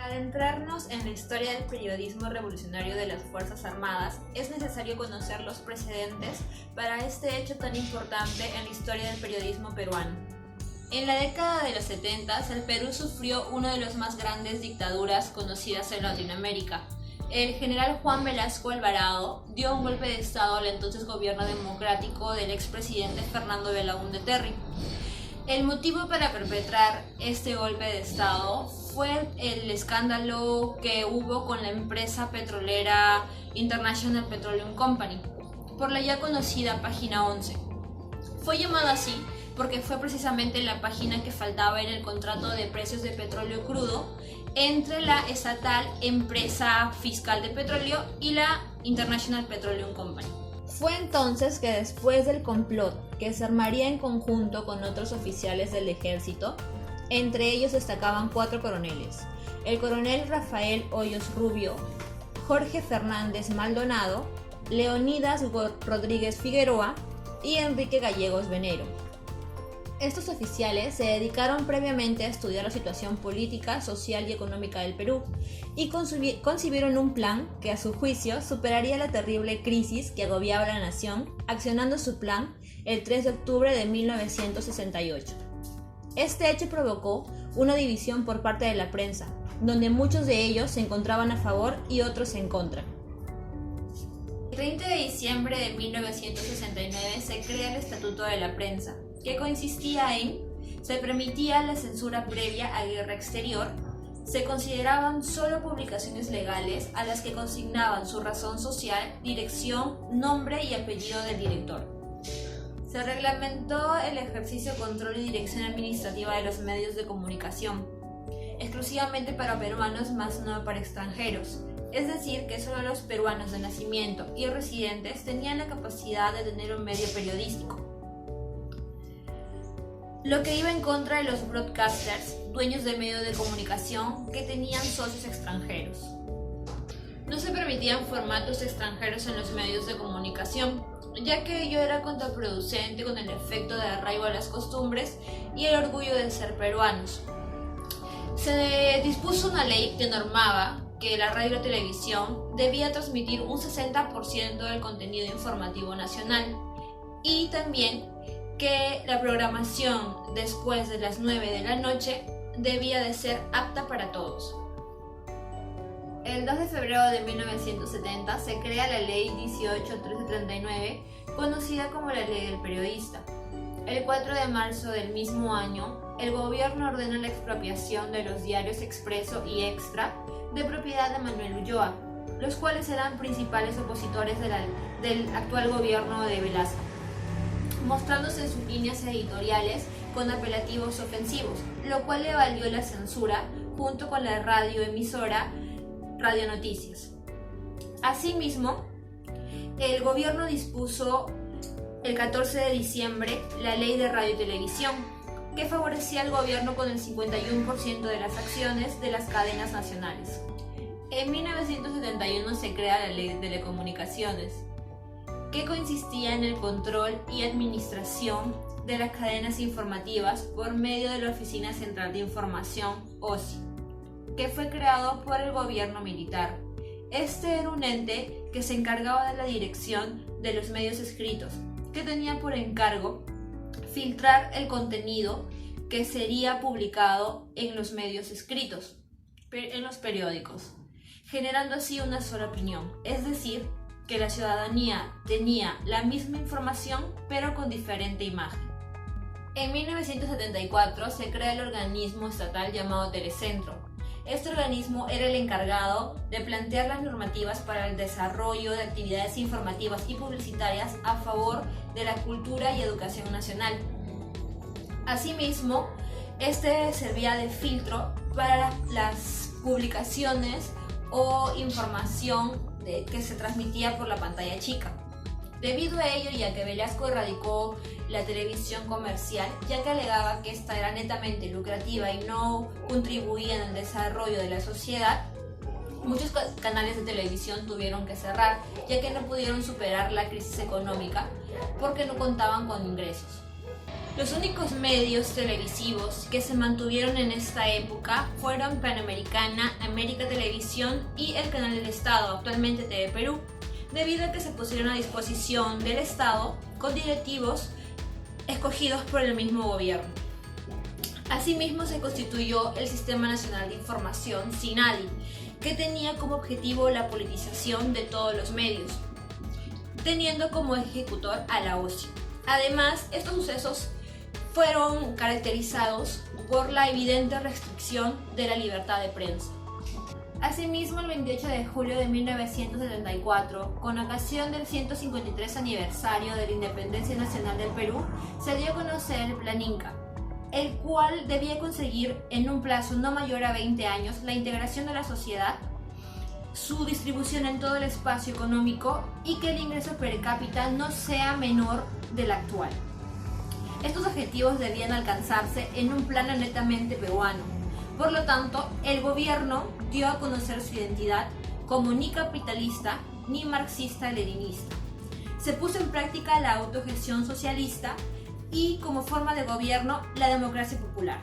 adentrarnos en la historia del periodismo revolucionario de las Fuerzas Armadas, es necesario conocer los precedentes para este hecho tan importante en la historia del periodismo peruano. En la década de los 70, el Perú sufrió una de las más grandes dictaduras conocidas en Latinoamérica. El general Juan Velasco Alvarado dio un golpe de estado al entonces gobierno democrático del expresidente Fernando Belaúnde Terry. El motivo para perpetrar este golpe de estado fue el escándalo que hubo con la empresa petrolera International Petroleum Company, por la ya conocida Página 11. Fue llamada así porque fue precisamente la página que faltaba en el contrato de precios de petróleo crudo entre la estatal Empresa Fiscal de Petróleo y la International Petroleum Company. Fue entonces que después del complot que se armaría en conjunto con otros oficiales del ejército, entre ellos destacaban 4 coroneles: el coronel Rafael Hoyos Rubio, Jorge Fernández Maldonado, Leonidas Rodríguez Figueroa y Enrique Gallegos Venero. Estos oficiales se dedicaron previamente a estudiar la situación política, social y económica del Perú y concibieron un plan que a su juicio superaría la terrible crisis que agobiaba a la nación, accionando su plan el 3 de octubre de 1968. Este hecho provocó una división por parte de la prensa, donde muchos de ellos se encontraban a favor y otros en contra. El 30 de diciembre de 1969 se crea el Estatuto de la Prensa, que consistía en: se permitía la censura previa a guerra exterior, se consideraban solo publicaciones legales a las que consignaban su razón social, dirección, nombre y apellido del director. Se reglamentó el ejercicio, control y dirección administrativa de los medios de comunicación, exclusivamente para peruanos más no para extranjeros. Es decir, que solo los peruanos de nacimiento y residentes tenían la capacidad de tener un medio periodístico, lo que iba en contra de los broadcasters, dueños de medios de comunicación que tenían socios extranjeros. No se permitían formatos extranjeros en los medios de comunicación, ya que ello era contraproducente con el efecto de arraigo a las costumbres y el orgullo de ser peruanos. Se dispuso una ley que normaba que la radio y la televisión debía transmitir un 60% del contenido informativo nacional y también que la programación después de las 9 de la noche debía de ser apta para todos. El 2 de febrero de 1970 se crea la Ley 18.1339, conocida como la Ley del Periodista. El 4 de marzo del mismo año, el gobierno ordena la expropiación de los diarios Expreso y Extra, de propiedad de Manuel Ulloa, los cuales eran principales opositores del actual gobierno de Velasco, mostrándose en sus líneas editoriales con apelativos ofensivos, lo cual le valió la censura junto con la radioemisora Radio Noticias. Asimismo, el gobierno dispuso el 14 de diciembre la Ley de Radio y Televisión, que favorecía al gobierno con el 51% de las acciones de las cadenas nacionales. En 1971 se crea la Ley de Telecomunicaciones, que consistía en el control y administración de las cadenas informativas por medio de la Oficina Central de Información, OSI, que fue creado por el gobierno militar. Este era un ente que se encargaba de la dirección de los medios escritos, que tenía por encargo filtrar el contenido que sería publicado en los medios escritos, en los periódicos, generando así una sola opinión, es decir, que la ciudadanía tenía la misma información pero con diferente imagen. En 1974 se crea el organismo estatal llamado Telecentro. Este organismo era el encargado de plantear las normativas para el desarrollo de actividades informativas y publicitarias a favor de la cultura y educación nacional. Asimismo, este servía de filtro para las publicaciones o información que se transmitía por la pantalla chica. Debido a ello, y a que Velasco erradicó la televisión comercial, ya que alegaba que esta era netamente lucrativa y no contribuía en el desarrollo de la sociedad, muchos canales de televisión tuvieron que cerrar, ya que no pudieron superar la crisis económica porque no contaban con ingresos. Los únicos medios televisivos que se mantuvieron en esta época fueron Panamericana, América Televisión y el Canal del Estado, actualmente TV Perú, debido a que se pusieron a disposición del Estado con directivos escogidos por el mismo gobierno. Asimismo, se constituyó el Sistema Nacional de Información, SINADI, que tenía como objetivo la politización de todos los medios, teniendo como ejecutor a la OSI. Además, estos sucesos fueron caracterizados por la evidente restricción de la libertad de prensa. Asimismo, el 28 de julio de 1974, con ocasión del 153 aniversario de la Independencia Nacional del Perú, se dio a conocer el Plan Inca, el cual debía conseguir en un plazo no mayor a 20 años la integración de la sociedad, su distribución en todo el espacio económico y que el ingreso per cápita no sea menor del actual. Estos objetivos debían alcanzarse en un plano netamente peruano. Por lo tanto, el gobierno dio a conocer su identidad como ni capitalista ni marxista-leninista. Se puso en práctica la autogestión socialista y, como forma de gobierno, la democracia popular.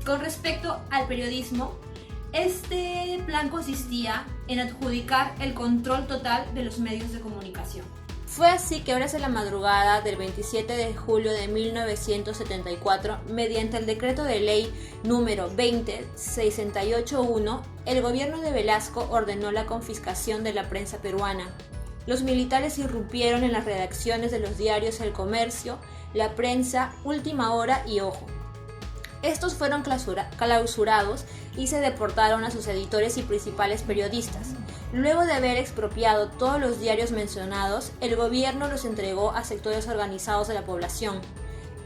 Con respecto al periodismo, este plan consistía en adjudicar el control total de los medios de comunicación. Fue así que horas de la madrugada del 27 de julio de 1974, mediante el decreto de ley número 20-681, el gobierno de Velasco ordenó la confiscación de la prensa peruana. Los militares irrumpieron en las redacciones de los diarios El Comercio, La Prensa, Última Hora y Ojo. Estos fueron clausurados y se deportaron a sus editores y principales periodistas. Luego de haber expropiado todos los diarios mencionados, el gobierno los entregó a sectores organizados de la población.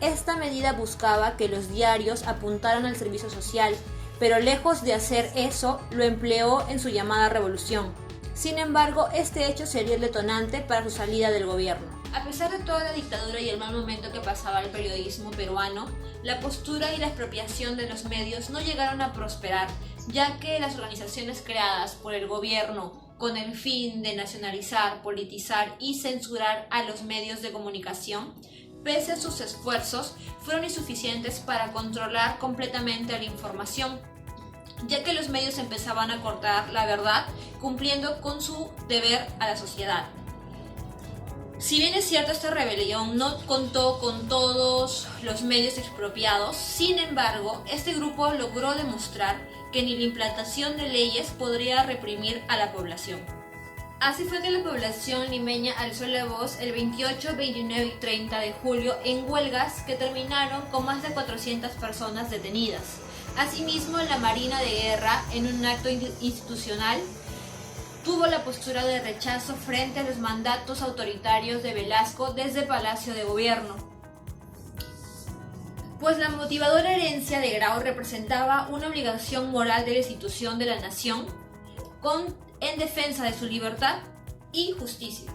Esta medida buscaba que los diarios apuntaran al servicio social, pero lejos de hacer eso, lo empleó en su llamada revolución. Sin embargo, este hecho sería el detonante para su salida del gobierno. A pesar de toda la dictadura y el mal momento que pasaba el periodismo peruano, la postura y la expropiación de los medios no llegaron a prosperar, ya que las organizaciones creadas por el gobierno con el fin de nacionalizar, politizar y censurar a los medios de comunicación, pese a sus esfuerzos, fueron insuficientes para controlar completamente la información, ya que los medios empezaban a cortar la verdad, cumpliendo con su deber a la sociedad. Si bien es cierto, esta rebelión no contó con todos los medios expropiados, sin embargo, este grupo logró demostrar que ni la implantación de leyes podría reprimir a la población. Así fue que la población limeña alzó la voz el 28, 29 y 30 de julio en huelgas que terminaron con más de 400 personas detenidas. Asimismo, la Marina de Guerra, en un acto institucional, tuvo la postura de rechazo frente a los mandatos autoritarios de Velasco desde Palacio de Gobierno, pues la motivadora herencia de Grau representaba una obligación moral de la institución de la nación en defensa de su libertad y justicia.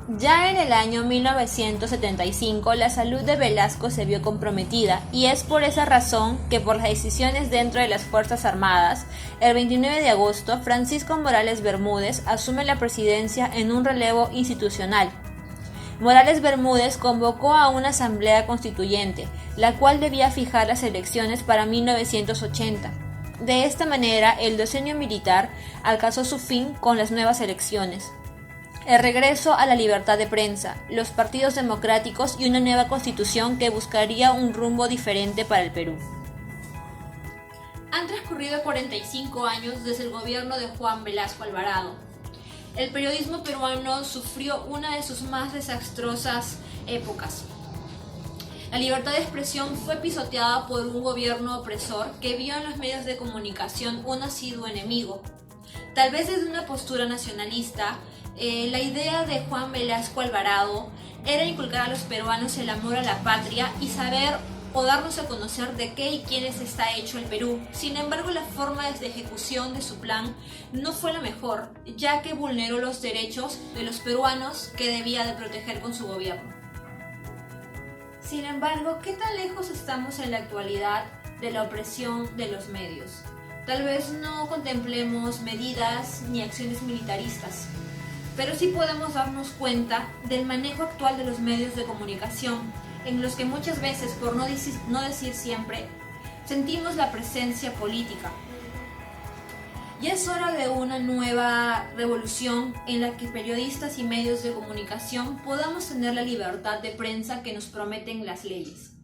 Ya en el año 1975 la salud de Velasco se vio comprometida y es por esa razón que por las decisiones dentro de las Fuerzas Armadas, el 29 de agosto Francisco Morales Bermúdez asume la presidencia en un relevo institucional. Morales Bermúdez convocó a una asamblea constituyente, la cual debía fijar las elecciones para 1980. De esta manera, el decenio militar alcanzó su fin con las nuevas elecciones, el regreso a la libertad de prensa, los partidos democráticos y una nueva constitución que buscaría un rumbo diferente para el Perú. Han transcurrido 45 años desde el gobierno de Juan Velasco Alvarado. El periodismo peruano sufrió una de sus más desastrosas épocas. La libertad de expresión fue pisoteada por un gobierno opresor que vio en los medios de comunicación un asiduo enemigo. Tal vez desde una postura nacionalista, la idea de Juan Velasco Alvarado era inculcar a los peruanos el amor a la patria y saber o darnos a conocer de qué y quiénes está hecho el Perú. Sin embargo, la forma de ejecución de su plan no fue la mejor, ya que vulneró los derechos de los peruanos que debía de proteger con su gobierno. Sin embargo, ¿qué tan lejos estamos en la actualidad de la opresión de los medios? Tal vez no contemplemos medidas ni acciones militaristas, pero sí podemos darnos cuenta del manejo actual de los medios de comunicación, en los que muchas veces, por no decir siempre, sentimos la presencia política. Ya es hora de una nueva revolución en la que periodistas y medios de comunicación podamos tener la libertad de prensa que nos prometen las leyes.